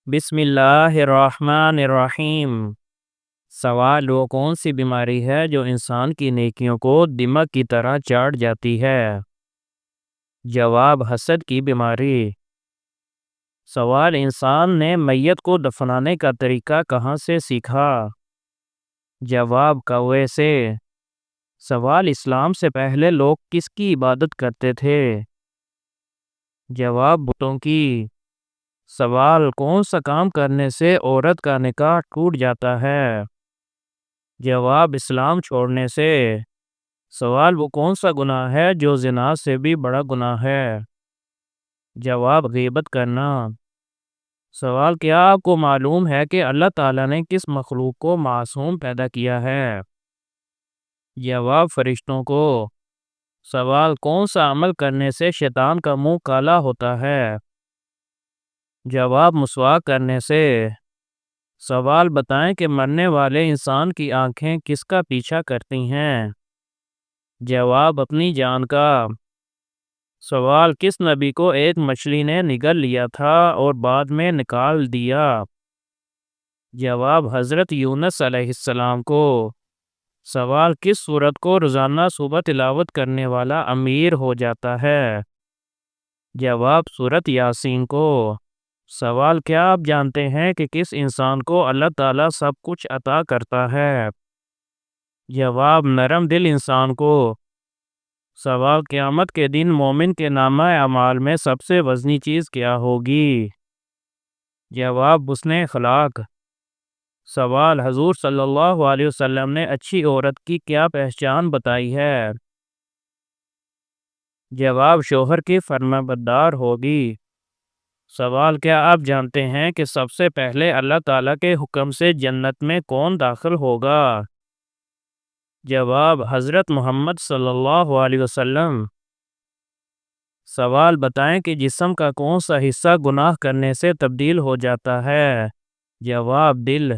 بسم اللہ الرحمن الرحیم۔ سوال وہ کون سی بیماری ہے جو انسان کی نیکیوں کو دماغ کی طرح چاٹ جاتی ہے؟ جواب حسد کی بیماری۔ سوال انسان نے میت کو دفنانے کا طریقہ کہاں سے سیکھا؟ جواب کوے سے۔ سوال اسلام سے پہلے لوگ کس کی عبادت کرتے تھے؟ جواب بتوں کی۔ سوال کون سا کام کرنے سے عورت کا نکاح ٹوٹ جاتا ہے؟ جواب اسلام چھوڑنے سے۔ سوال وہ کون سا گناہ ہے جو زنا سے بھی بڑا گناہ ہے؟ جواب غیبت کرنا۔ سوال کیا آپ کو معلوم ہے کہ اللہ تعالیٰ نے کس مخلوق کو معصوم پیدا کیا ہے؟ جواب فرشتوں کو۔ سوال کون سا عمل کرنے سے شیطان کا منہ کالا ہوتا ہے؟ جواب مسواک کرنے سے۔ سوال بتائیں کہ مرنے والے انسان کی آنکھیں کس کا پیچھا کرتی ہیں؟ جواب اپنی جان کا۔ سوال کس نبی کو ایک مچھلی نے نگل لیا تھا اور بعد میں نکال دیا؟ جواب حضرت یونس علیہ السلام کو۔ سوال کس سورت کو روزانہ صبح تلاوت کرنے والا امیر ہو جاتا ہے؟ جواب سورت یاسین کو۔ سوال کیا آپ جانتے ہیں کہ کس انسان کو اللہ تعالیٰ سب کچھ عطا کرتا ہے؟ جواب نرم دل انسان کو۔ سوال قیامت کے دن مومن کے نامہ اعمال میں سب سے وزنی چیز کیا ہوگی؟ جواب حسن اخلاق۔ سوال حضور صلی اللہ علیہ وسلم نے اچھی عورت کی کیا پہچان بتائی ہے؟ جواب شوہر کی فرمانبردار ہوگی۔ سوال کیا آپ جانتے ہیں کہ سب سے پہلے اللہ تعالیٰ کے حکم سے جنت میں کون داخل ہوگا؟ جواب حضرت محمد صلی اللہ علیہ وسلم۔ سوال بتائیں کہ جسم کا کون سا حصہ گناہ کرنے سے تبدیل ہو جاتا ہے؟ جواب دل۔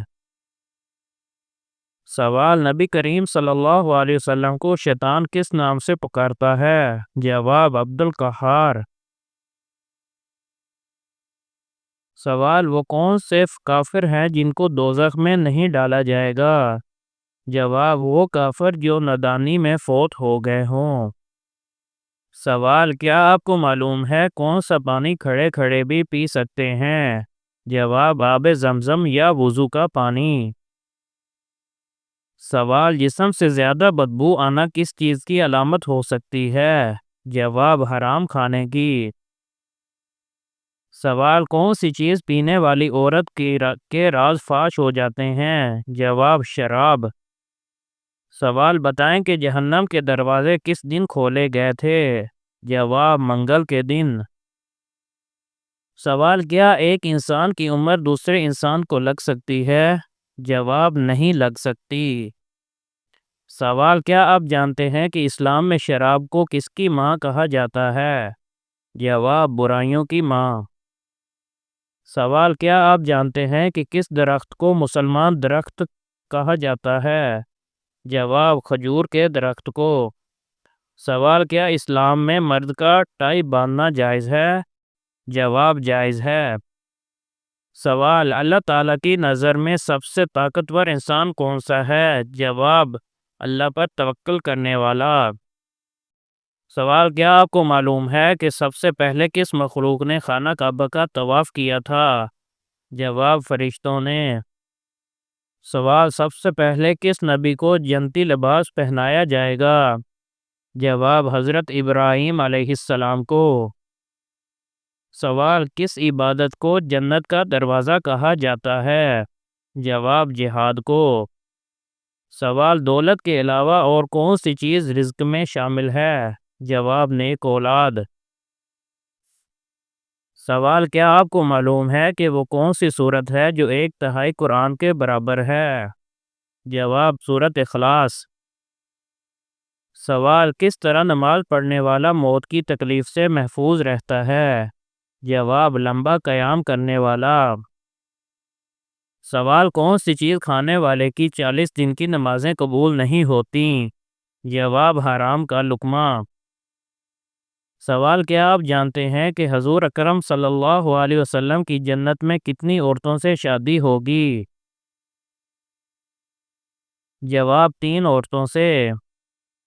سوال نبی کریم صلی اللہ علیہ وسلم کو شیطان کس نام سے پکارتا ہے؟ جواب عبد القہار۔ سوال وہ کون سے کافر ہیں جن کو دوزخ میں نہیں ڈالا جائے گا؟ جواب وہ کافر جو نادانی میں فوت ہو گئے ہوں۔ سوال کیا آپ کو معلوم ہے کون سا پانی کھڑے کھڑے بھی پی سکتے ہیں؟ جواب آب زمزم یا وضو کا پانی۔ سوال جسم سے زیادہ بدبو آنا کس چیز کی علامت ہو سکتی ہے؟ جواب حرام کھانے کی۔ سوال کون سی چیز پینے والی عورت کے راز فاش ہو جاتے ہیں؟ جواب شراب۔ سوال بتائیں کہ جہنم کے دروازے کس دن کھولے گئے تھے؟ جواب منگل کے دن۔ سوال کیا ایک انسان کی عمر دوسرے انسان کو لگ سکتی ہے؟ جواب نہیں لگ سکتی۔ سوال کیا آپ جانتے ہیں کہ اسلام میں شراب کو کس کی ماں کہا جاتا ہے؟ جواب برائیوں کی ماں۔ سوال کیا آپ جانتے ہیں کہ کس درخت کو مسلمان درخت کہا جاتا ہے؟ جواب کھجور کے درخت کو۔ سوال کیا اسلام میں مرد کا ٹائی باندھنا جائز ہے؟ جواب جائز ہے۔ سوال اللہ تعالیٰ کی نظر میں سب سے طاقتور انسان کون سا ہے؟ جواب اللہ پر توکل کرنے والا۔ سوال کیا آپ کو معلوم ہے کہ سب سے پہلے کس مخلوق نے خانہ کعبہ کا طواف کیا تھا؟ جواب فرشتوں نے۔ سوال سب سے پہلے کس نبی کو جنتی لباس پہنایا جائے گا؟ جواب حضرت ابراہیم علیہ السلام کو۔ سوال کس عبادت کو جنت کا دروازہ کہا جاتا ہے؟ جواب جہاد کو۔ سوال دولت کے علاوہ اور کون سی چیز رزق میں شامل ہے؟ جواب نیک اولاد۔ سوال کیا آپ کو معلوم ہے کہ وہ کون سی سورت ہے جو 1/3 قرآن کے برابر ہے؟ جواب سورت اخلاص۔ سوال کس طرح نماز پڑھنے والا موت کی تکلیف سے محفوظ رہتا ہے؟ جواب لمبا قیام کرنے والا۔ سوال کون سی چیز کھانے والے کی 40 دن کی نمازیں قبول نہیں ہوتیں؟ جواب حرام کا لقمہ۔ سوال: کیا آپ جانتے ہیں کہ حضور اکرم صلی اللہ علیہ وسلم کی جنت میں کتنی عورتوں سے شادی ہوگی؟ جواب: 3 عورتوں سے۔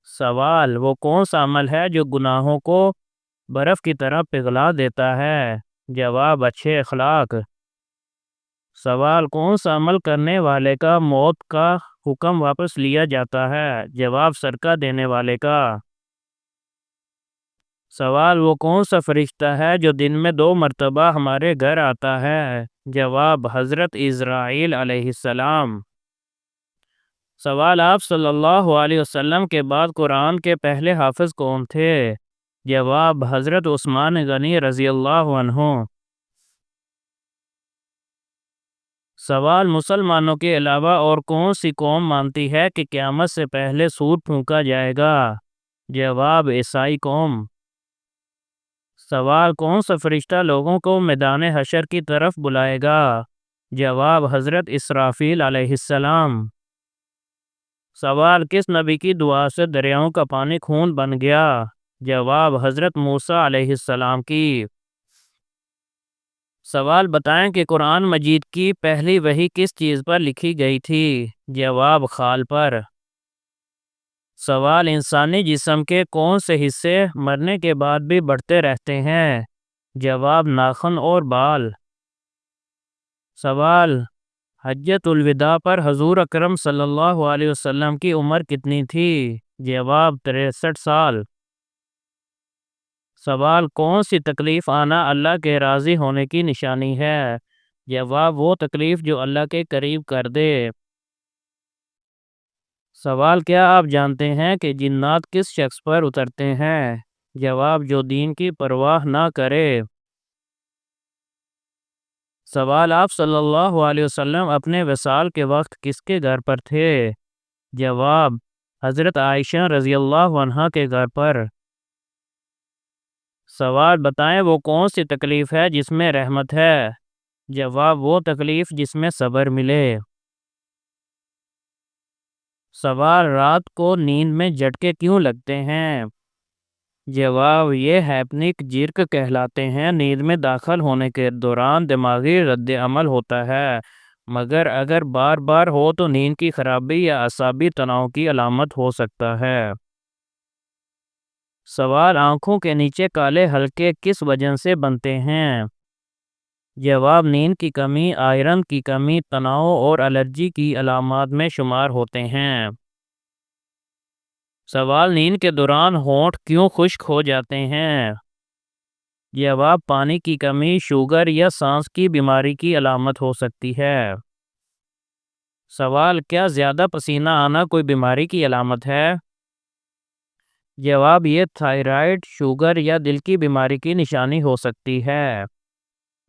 سوال: وہ کون سا عمل ہے جو گناہوں کو برف کی طرح پگھلا دیتا ہے؟ جواب: اچھے اخلاق۔ سوال: کون سا عمل کرنے والے کا موت کا حکم واپس لیا جاتا ہے؟ جواب: صدقہ دینے والے کا۔ سوال: وہ کون سا فرشتہ ہے جو دن میں 2 مرتبہ ہمارے گھر آتا ہے؟ جواب: حضرت عزرائیل علیہ السلام۔ سوال: آپ صلی اللہ علیہ وسلم کے بعد قرآن کے پہلے حافظ کون تھے؟ جواب: حضرت عثمان غنی رضی اللہ عنہ۔ سوال: مسلمانوں کے علاوہ اور کون سی قوم مانتی ہے کہ قیامت سے پہلے سور پھونکا جائے گا؟ جواب: عیسائی قوم۔ سوال: کون سا فرشتہ لوگوں کو میدان حشر کی طرف بلائے گا؟ جواب: حضرت اسرافیل علیہ السلام۔ سوال: کس نبی کی دعا سے دریاؤں کا پانی خون بن گیا؟ جواب: حضرت موسیٰ علیہ السلام کی۔ سوال: بتائیں کہ قرآن مجید کی پہلی وحی کس چیز پر لکھی گئی تھی؟ جواب: خال پر۔ سوال: انسانی جسم کے کون سے حصے مرنے کے بعد بھی بڑھتے رہتے ہیں؟ جواب: ناخن اور بال۔ سوال: حجۃ الوداع پر حضور اکرم صلی اللہ علیہ وسلم کی عمر کتنی تھی؟ جواب: 63 سال۔ سوال: کون سی تکلیف آنا اللہ کے راضی ہونے کی نشانی ہے؟ جواب: وہ تکلیف جو اللہ کے قریب کر دے۔ سوال: کیا آپ جانتے ہیں کہ جنات کس شخص پر اترتے ہیں؟ جواب: جو دین کی پرواہ نہ کرے۔ سوال: آپ صلی اللہ علیہ وسلم اپنے وصال کے وقت کس کے گھر پر تھے؟ جواب: حضرت عائشہ رضی اللہ عنہا کے گھر پر۔ سوال: بتائیں وہ کون سی تکلیف ہے جس میں رحمت ہے؟ جواب: وہ تکلیف جس میں صبر ملے۔ سوال: رات کو نیند میں جھٹکے کیوں لگتے ہیں؟ جواب: یہ ہیپنک جرک کہلاتے ہیں۔ نیند میں داخل ہونے کے دوران دماغی رد عمل ہوتا ہے، مگر اگر بار بار ہو تو نیند کی خرابی یا اعصابی تناؤ کی علامت ہو سکتا ہے۔ سوال: آنکھوں کے نیچے کالے حلقے کس وجہ سے بنتے ہیں؟ جواب: نیند کی کمی، آئرن کی کمی، تناؤ اور الرجی کی علامات میں شمار ہوتے ہیں۔ سوال: نیند کے دوران ہونٹ کیوں خشک ہو جاتے ہیں؟ جواب: پانی کی کمی، شوگر یا سانس کی بیماری کی علامت ہو سکتی ہے۔ سوال: کیا زیادہ پسینہ آنا کوئی بیماری کی علامت ہے؟ جواب: یہ تھائرائیڈ، شوگر یا دل کی بیماری کی نشانی ہو سکتی ہے۔